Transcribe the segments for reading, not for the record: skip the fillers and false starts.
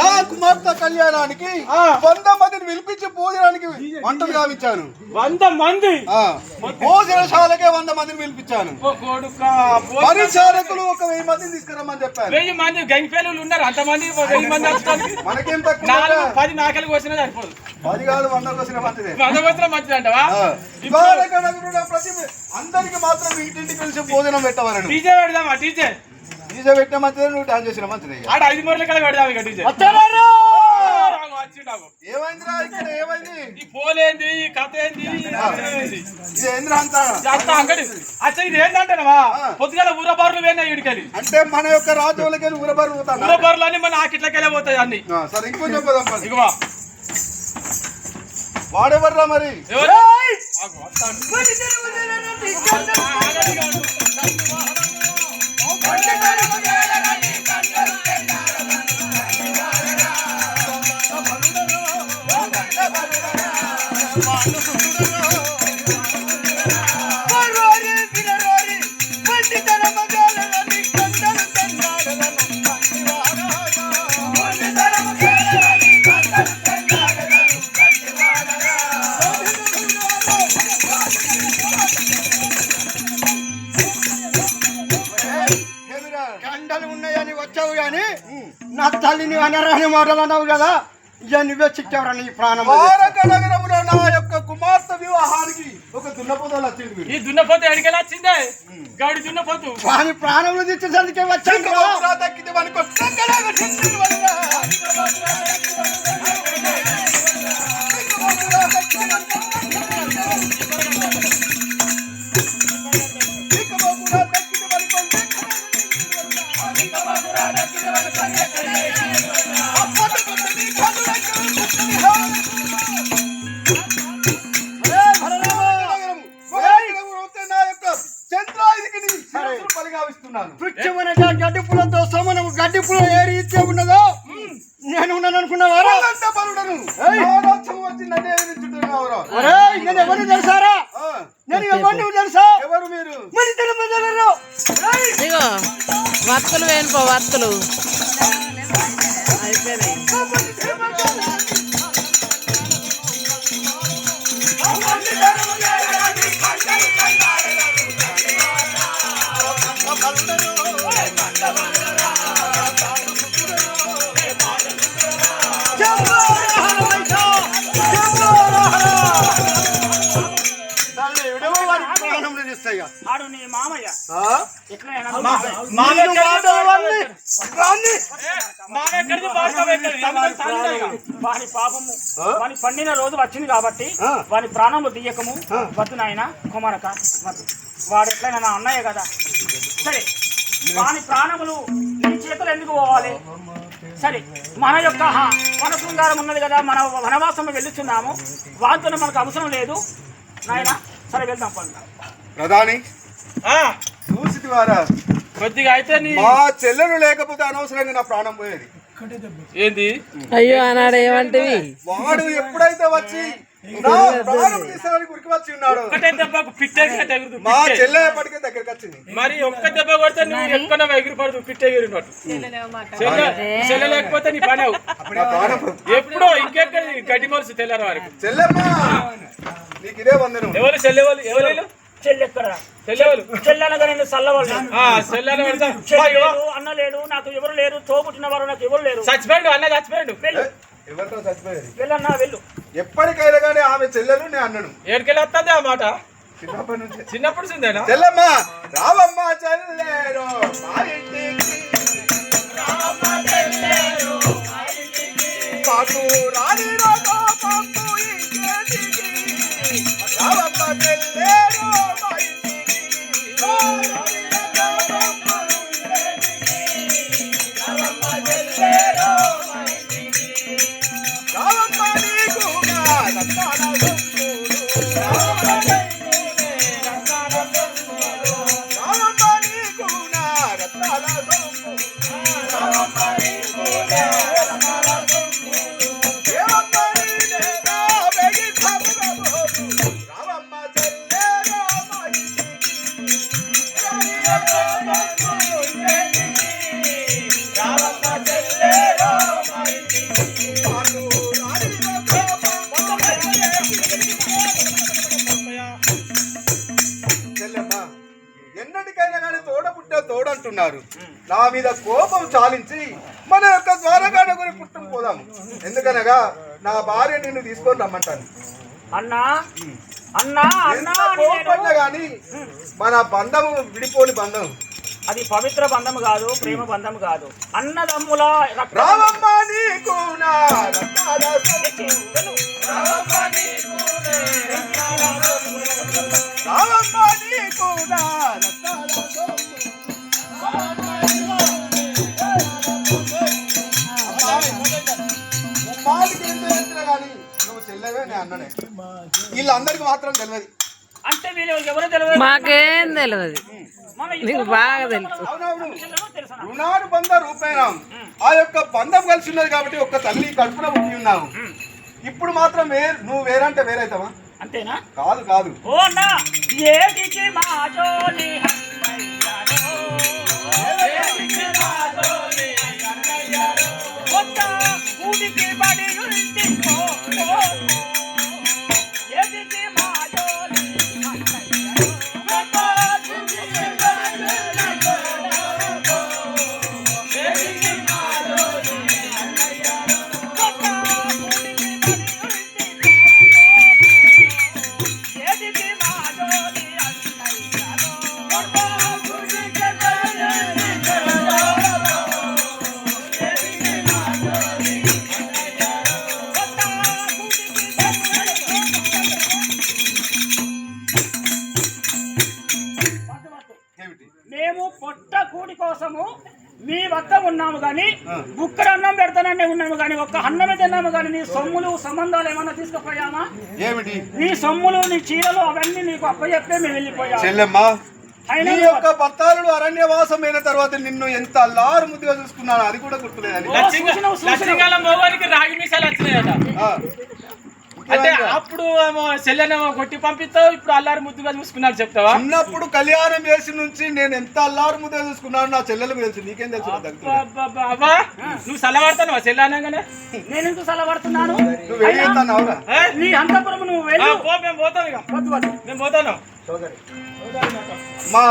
నా కుమార్తె కళ్యాణానికి 100 మందిని పిలిపించి భోజనానికి వంటలు గావించాను. 100 మంది భోజనశాలకే 100 మందిని పిలిపించాను. పరిచారకులు ఒక 1000 మందిని తీసుకురమ్మని చెప్పాను. 1000 మంది గంగిపేలు ఉన్నారు. అంతమంది 1000 మంది మనకేం తక్కువ 10 నాకలు కోసినా సరిపోదు. 10 కాదు 100 కోసిన మంచిదే. 100 కోసిన మంచిది అంటవా? ప్రతి అందరికి మాత్రం ఇంటింటికి కలిసి భోజనం పెట్టవాలని డీజే పెడదామా? డీజే పెట్టిన మంచిదే, నువ్వు డాన్స్ చేసిన మంచిదే. ఆడ 5 మూరల కడ పెడదాం ఇక డీజే. ఏమైందిరా ఇక్కడ? ఏమైంది? ఈ పోలేంది, ఈ కథ ఏంది, ఇది అంతా అంగడి అచ్చా. ఇది ఏంటంటావా? పొద్దుగల ఊరబారులు పోయినా ఇడికెళ్ళి అంటే మన యొక్క రాజ్యంలోకి ఊరబారు పోతాను. ఊరబారులు అని మన ఆకిట్లకెళ్ళి పోతాయి అన్ని. సరే ఇంకో చెప్పదాం. ఇగవా వాడెవర్రా మరి? ఉన్నాయని వచ్చావు గాని నా తల్లిని అనరాని మాటలు అన్నావు కదా, ఇక నువ్వే చిక్కేవరా నీ ప్రాణం. నగరంలో నా యొక్క కుమార్తె వివాహానికి ఒక దున్నపోతలు వచ్చింది. ఈ దున్నపోతు ఎడికెళ్ళి వచ్చిందే? గౌడి దున్నపోతు వాని ప్రాణంలో తెచ్చేసరికి వచ్చాను. గడ్డిపులతో సోమనము గడ్డిపుల ఏ రీత్యా ఉన్నదో నేను ఉన్నాను అనుకున్నావారా? నేను ఎవరు తెలుసారా? నేను ఎవరు తెలుసా? ఎవరు మీరు? మరి తెలుగు వర్తలు వేనుకో వర్తలు అయిపోయినాయి. ఆడు నీ మామయ్య వాని పాపము వాని పండిన రోజు వచ్చింది కాబట్టి వాని ప్రాణములు తీయకము వద్దు నాయన కుమారక వద్దు. వాడు ఎట్లయినా నా అన్నయ్య కదా. సరే వాని ప్రాణములు నీ చేతులు ఎందుకు పోవాలి? సరే మన యొక్క వన శృంగారం ఉన్నది కదా, మన వనవాసం వెళ్ళుచున్నాము. వాటితో మనకు అవసరం లేదు నాయన. సరే వెళ్దాం పండుగ. ప్రధాని చూసి కొద్దిగా అయితే మా చెల్లెలు లేకపోతే అనవసరంగా నా ప్రాణం పోయేది. ఏంది? అయ్యో అన్నాడు. ఏమంటివి? వాడు ఎప్పుడైతే వచ్చి నా ప్రాణం తీసేవాడికి ఉరికి వచ్చి ఉన్నాడు. ఒకటే దెబ్బకు పిట్టే మా చెల్లె ఎప్పటికే దగ్గరికి వచ్చింది. మరి ఒక్క దెబ్బ కొడితే నువ్వు ఎక్కడ ఎగిరి పడుతు పిట్టే ఎగిరినట్టు. చెల్లె లేకపోతే నీ పని ఎప్పుడో ఇంకెక్కడ గడ్డి మరుసు తెల్లారు వారికి. చెల్లెమ్మ నీకు ఇదే వందనం. ఎవరు చెల్లెవాళ్ళు? ఎవరు చెల్లెక్కరా? చెల్లెవాళ్ళు చెల్లెనగా నేను చల్లవాళ్ళు. అన్న లేడు, నాకు ఎవరు లేరు. తోబుట్టిన వారు నాకు ఎవరు లేరు. చచ్చిపోయాడు అన్న, చచ్చిపోయాడు. ఎవరితో చచ్చిపోయాడు? వెళ్ళన్నా వెళ్ళు. ఎప్పటికైనా కానీ ఆమె చెల్లెలు నేను అన్నను. ఏడుకెళ్ళి వస్తుంది ఆ మాట. చిన్నప్పటి నుంచి. చిన్నప్పుడు చిందేనా? చెల్లెమ్మ రావమ్మ చెల్లెరు మా ఇంటికి, పాటు రాని రాతో పంపు ఇంటికి, రావమ్మ చెల్లెరు మా ఇంటికి, రావమ్మ చెల్లెరు మా ఇంటికి, రావమ్మ నీకు రత్నాల సొమ్ములు, రావమ్మ నీకు రత్నాల సొమ్ములు. గారు నా మీద కోపం చాలించి మన యొక్క ద్వారకానగరి పుట్టం పోదాం. ఎందుకనగా నా భార్య నిన్ను తీసుకొని రమ్మంటాను. అన్నా అన్నా అన్నా ఎంత కోపడ్డా గాని మన బంధము విడిపోని బంధం. అది పవిత్ర బంధం కాదు, ప్రేమ బంధం కాదు. అన్నదమ్ముల రావమ్మ నీకు నా రక్తాల సొమ్ము. రావమ్మ నీకు నా రక్తాల సొమ్ము. ముమ్మాటికి ఎంత ఎత్తున గాని నువ్వు చెల్లెవే నేను అన్ననే. వీళ్ళందరికీ మాత్రం తెలియదు. అంటే వీళ్ళు ఎవరో తెలియదు, మాకేం తెలియదు, నీకు బాగా తెలుసు. రుణానుబంధ రూపేణం ఆ యొక్క బంధం కలిసి ఉన్నది కాబట్టి ఒక్క తల్లి కడుపున పుట్టి ఉన్నావు. ఇప్పుడు మాత్రం నువ్వు వేరంటే వేరైతావా? అంతేనా? కాదు కాదు. ఓ అన్నా ఏదికి మా జోలి అన్నయ్యారో, ఏదికి మా జోలి అన్నయ్యారో, కొత్త ఊడికి బడి ఉంటి ఏదికి మా జోలి అన్నయ్యారో, కొత్త ఊడికి బడి ఏదికి మా జోలి అన్నయ్యారో, కొత్త ఊడికి బడి ఏదికి మా జోలి అన్నయ్యారో, కొత్త ఊడికి బడి మేము పొట్ట కూడి కోసము మీ వద్ద ఉన్నాము గాని బుక్కడు అన్నం పెడతానని ఉన్నాము గాని ఒక్క అన్నమే తిన్నాము గాని నీ సొమ్ములు సంబంధాలు ఏమన్నా తీసుకుపోయామా? ఏమిటి? నీ సొమ్ములు నీ చీరలు అవన్నీ నీకు అప్పచెప్పే మేము వెళ్ళిపోయాము. చెల్లెమ్మ, నీ యొక్క భర్తారుడు అరణ్యవాసమైన తర్వాత నిన్ను ఎంత అల్లారు ముద్దుగా చూసుకున్నాను అది కూడా గుర్తులేదని. రాగి మీసాలు వచ్చినాయట. అంటే అప్పుడు చెల్లెనేమో కొట్టి పంపిస్తావు, ఇప్పుడు అల్లారు ముద్దుగా చూసుకున్నాడు చెప్తావా? చిన్నప్పుడు కళ్యాణం చేసి నుంచి నేను ఎంత అల్లారు ముద్దుగా చూసుకున్నాను నా చెల్లెలకు తెలుసు, నీకేం తెలుసు? అబ్బా నువ్వు సలవాడతాను చెల్లె అనగానే. నేను ఎందుకు సలబడుతున్నాను? నువ్వు వెళ్ళిస్తావురా? నీ అంతపురం నువ్వు వెళ్ళు. మేము పోతాం, ఇక మేము పోతాను. మా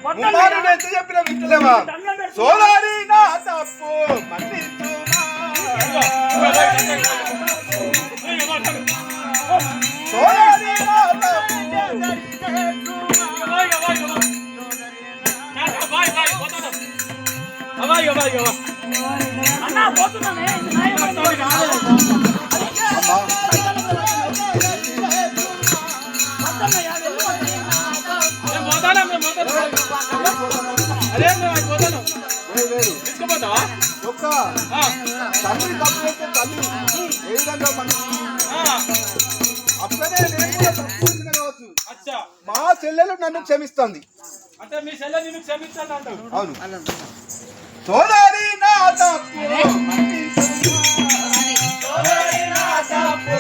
ముమ్మారు ఎంత చెప్పిన వింటలేవా? సోదరి నా తప్పు మన్నించుమా. సోదరి నా తప్పు అన్నా పోతున్నానే తీసుకుపోతావా? ఒక్క తల్లి తప్పు చేస్తే తల్లి ఏ విధంగా అట్లనే నేను కూడా తప్పు చేసిన కావచ్చు. మా చెల్లెలు నన్ను క్షమిస్తుంది. అంటే మీ చెల్లె నిన్ను క్షమిస్తాను అంటావు? అవును. సోదరి నా తప్పు సోదరి నా తప్పు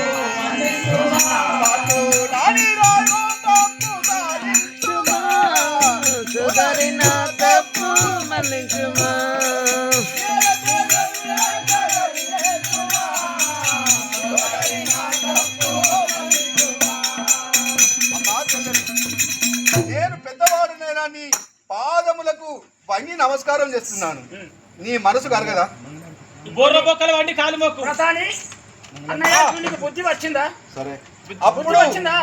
నాని రాయో తప్పు సాధించుమా. సోదరి నా తప్పు మన్నించుమా. నేను పెద్దవాడునైనా నీ పాదములకు వంగి నమస్కారం చేస్తున్నాను. నీ మనసు కరగదా? బోర్ర బొక్కల వండి కాలు మొక్కు. ప్రధాని అన్నయ్య నీకు బుద్ధి వచ్చిందా? సరే. బుద్ధి అప్పుడు వచ్చిందా?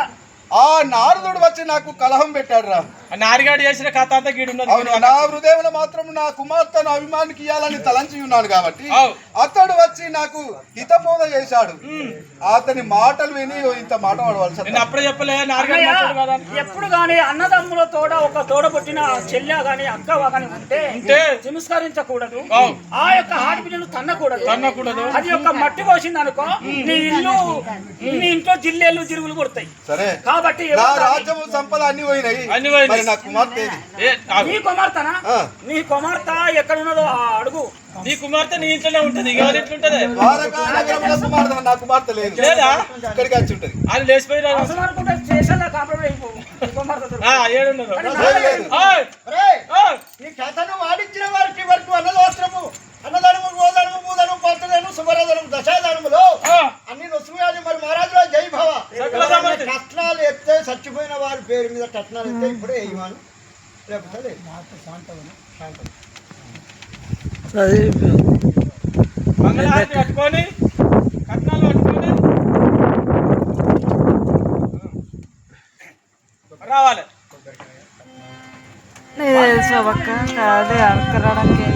ఆ నారదుడు వచ్చి నాకు కలహం పెట్టాడు రా. నారిగాడు చేసిన కథ అంతా గీడు. అవును, నా హృదయంలో మాత్రం నా కుమార్తెను అభిమానికి ఇవ్వాలని తలంచి ఉన్నాను కాబట్టి అతడు వచ్చి నాకు హితబోధ చేశాడు. అతని మాటలు విని ఇంత మాట వాడవలసి. అప్పుడే చెప్పలే ఎప్పుడు గాని అన్నదమ్ముల తోడ ఒక తోడ పుట్టిన చెల్లె గాని అక్క గాని ఉంటే తిరస్కరించకూడదు. ఆ యొక్క ఆడపిల్లను తన్నకూడదు. అది యొక్క మట్టి పోసింది అనుకో నీ ఇల్లు నీ ఇంట్లో జిల్లేళ్ళు జిరుగులు కొడతాయి. సరే, కాబట్టి నా రాజ్యము సంపద అన్ని పోయినాయి. నా కుమార్తె నీ కుమార్తెనా? నీ కుమార్తె ఎక్కడ ఉన్నదో అడుగు. నీ కుమార్తె నీ ఇంట్లోనే ఉంటది. ఎట్లుంటది? కుమార్తె నా కుమార్తె లేదు, ఇక్కడికి వచ్చి ఉంటది. అది లేచిపోయి ఈ కథను వాడించిన వారికి వరకు అన్నదోస్త్రము అన్నదానము గోదానము భూదానము పట్టదానము శుభరాధనము దశాదానములో అన్ని నొసుయాలి. మరి మహారాజులో జై భవ. కట్నాలు ఎత్తే చచ్చిపోయిన వారి పేరు మీద కట్నాలు ఎత్తే ఇప్పుడే వేయమాను. లేకపోతే లేదు. మంగళహారతి కట్టుకొని కట్నాలు కట్టుకొని రావాలి. నేను తెలుసు అక్క అదే అడగడానికి